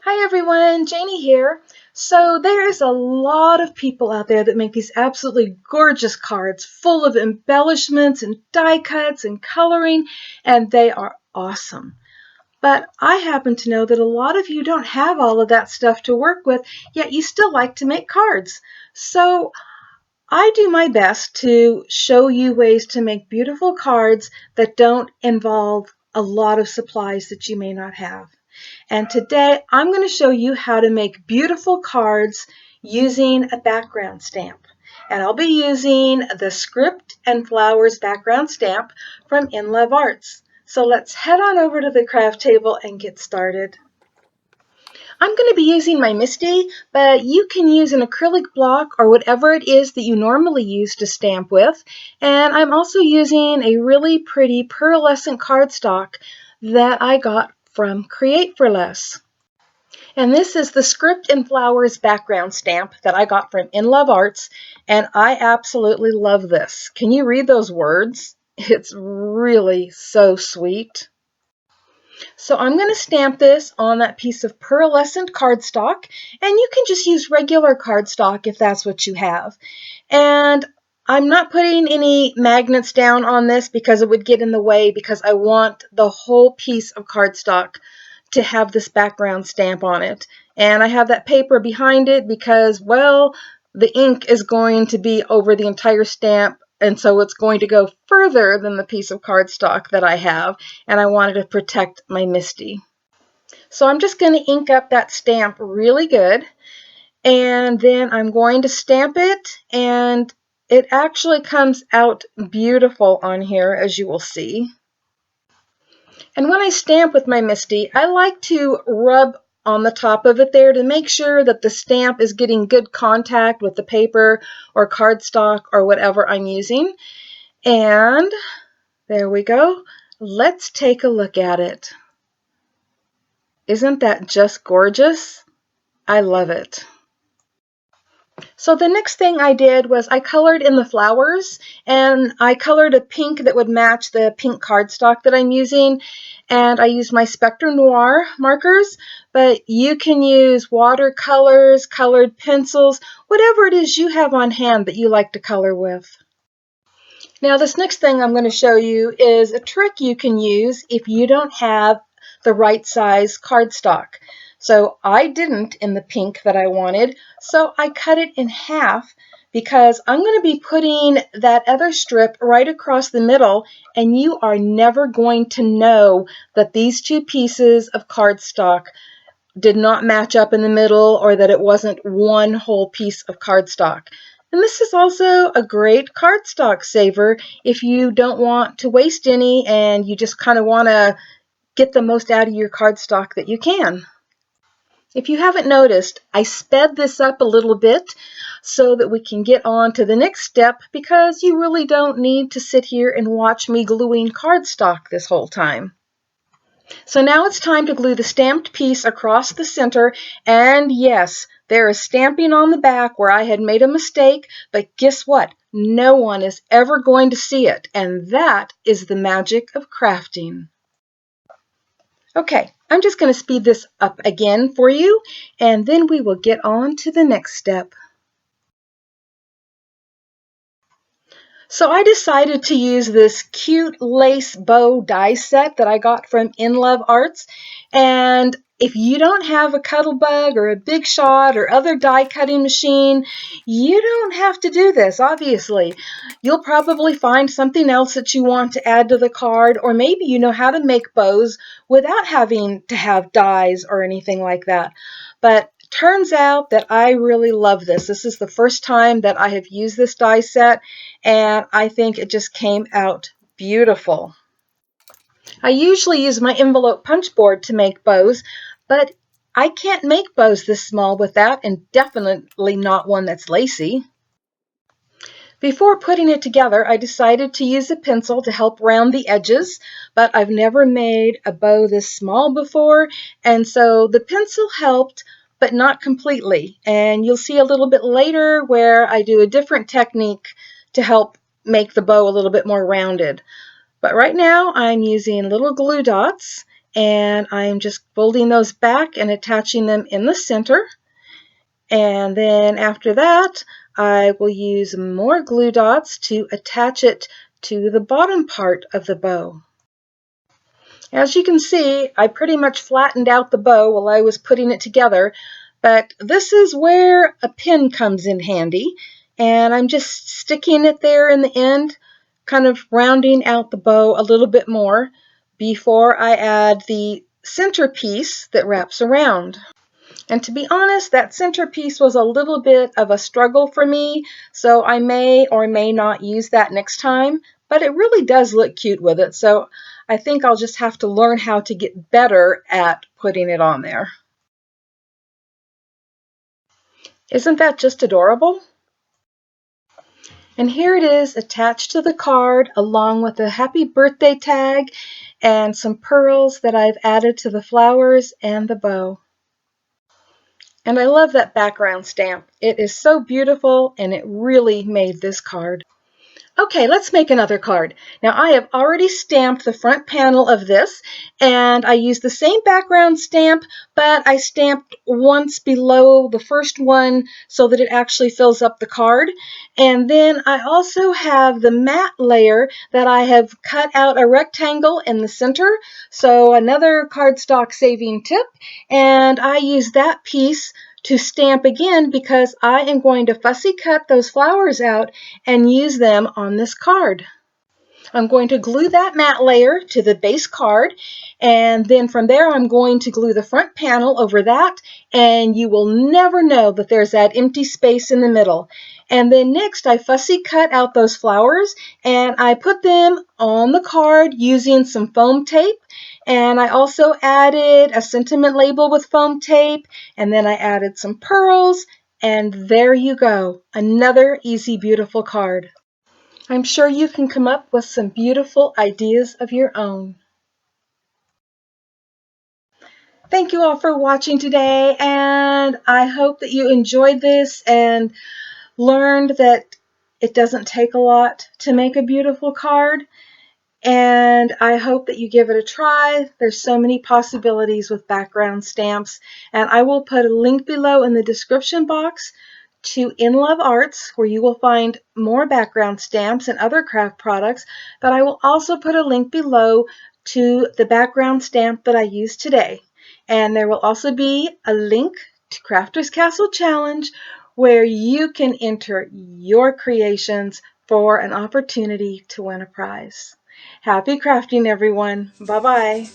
Hi everyone, Janie here. So there's a lot of people out there that make these absolutely gorgeous cards full of embellishments and die cuts and coloring, and they are awesome. But I happen to know that a lot of you don't have all of that stuff to work with, yet you still like to make cards. So I do my best to show you ways to make beautiful cards that don't involve a lot of supplies that you may not have. And today I'm going to show you how to make beautiful cards using a background stamp. And I'll be using the Script and Flowers background stamp from InLoveArts. So let's head on over to the craft table and get started. I'm going to be using my Misty, but you can use an acrylic block or whatever it is that you normally use to stamp with. And I'm also using a really pretty pearlescent cardstock that I got from Create for Less. And this is the Script and Flowers background stamp that I got from InLoveArts, and I absolutely love this. Can you read those words? It's really so sweet. So I'm going to stamp this on that piece of pearlescent cardstock, and you can just use regular cardstock if that's what you have. And I'm not putting any magnets down on this because it would get in the way, because I want the whole piece of cardstock to have this background stamp on it. And I have that paper behind it because, well, the ink is going to be over the entire stamp, and so it's going to go further than the piece of cardstock that I have, and I wanted to protect my Misty. So I'm just going to ink up that stamp really good, and then I'm going to stamp it, and it actually comes out beautiful on here, as you will see. And when I stamp with my Misty, I like to rub on the top of it there to make sure that the stamp is getting good contact with the paper or cardstock or whatever I'm using. And there we go. Let's take a look at it. Isn't that just gorgeous? I love it. So the next thing I did was I colored in the flowers, and I colored a pink that would match the pink cardstock that I'm using, and I used my Spectrum Noir markers, but you can use watercolors, colored pencils, whatever it is you have on hand that you like to color with. Now this next thing I'm going to show you is a trick you can use if you don't have the right size cardstock. So I didn't in the pink that I wanted, so I cut it in half because I'm going to be putting that other strip right across the middle, and you are never going to know that these two pieces of cardstock did not match up in the middle, or that it wasn't one whole piece of cardstock. And this is also a great cardstock saver if you don't want to waste any and you just kind of want to get the most out of your cardstock that you can. If you haven't noticed, I sped this up a little bit so that we can get on to the next step, because you really don't need to sit here and watch me gluing cardstock this whole time. So now it's time to glue the stamped piece across the center, and yes, there is stamping on the back where I had made a mistake, but guess what? No one is ever going to see it, and that is the magic of crafting. Okay, I'm just going to speed this up again for you, and then we will get on to the next step. So I decided to use this cute lace bow die set that I got from InLoveArts. And if you don't have a Cuttlebug or a Big Shot or other die cutting machine, you don't have to do this, obviously. You'll probably find something else that you want to add to the card, or maybe you know how to make bows without having to have dies or anything like that. But turns out that I really love this. This is the first time that I have used this die set, and I think it just came out beautiful. I usually use my envelope punch board to make bows, but I can't make bows this small with that, and definitely not one that's lacy. Before putting it together, I decided to use a pencil to help round the edges, but I've never made a bow this small before, and so the pencil helped, but not completely. And you'll see a little bit later where I do a different technique to help make the bow a little bit more rounded. But right now I'm using little glue dots, and I'm just folding those back and attaching them in the center. And then after that, I will use more glue dots to attach it to the bottom part of the bow. As you can see, I pretty much flattened out the bow while I was putting it together, but this is where a pin comes in handy, and I'm just sticking it there in the end, kind of rounding out the bow a little bit more before I add the centerpiece that wraps around. And to be honest, that centerpiece was a little bit of a struggle for me, so I may or may not use that next time, but it really does look cute with it, so I think I'll just have to learn how to get better at putting it on there. Isn't that just adorable? And here it is attached to the card along with a happy birthday tag and some pearls that I've added to the flowers and the bow. And I love that background stamp. It is so beautiful and it really made this card. Okay, let's make another card. Now I have already stamped the front panel of this, and I used the same background stamp, but I stamped once below the first one so that it actually fills up the card. And then I also have the matte layer that I have cut out a rectangle in the center, so another cardstock saving tip, and I use that piece to stamp again because I am going to fussy cut those flowers out and use them on this card. I'm going to glue that matte layer to the base card, and then from there I'm going to glue the front panel over that, and you will never know that there's that empty space in the middle. And then next I fussy cut out those flowers and I put them on the card using some foam tape, and I also added a sentiment label with foam tape, and then I added some pearls, and there you go, another easy, beautiful card. I'm sure you can come up with some beautiful ideas of your own. Thank you all for watching today, and I hope that you enjoyed this and learned that it doesn't take a lot to make a beautiful card. And I hope that you give it a try. There's so many possibilities with background stamps, and I will put a link below in the description box to InLoveArts, where you will find more background stamps and other craft products, but I will also put a link below to the background stamp that I used today. And there will also be a link to Crafter's Castle Challenge, where you can enter your creations for an opportunity to win a prize. Happy crafting, everyone. Bye-bye.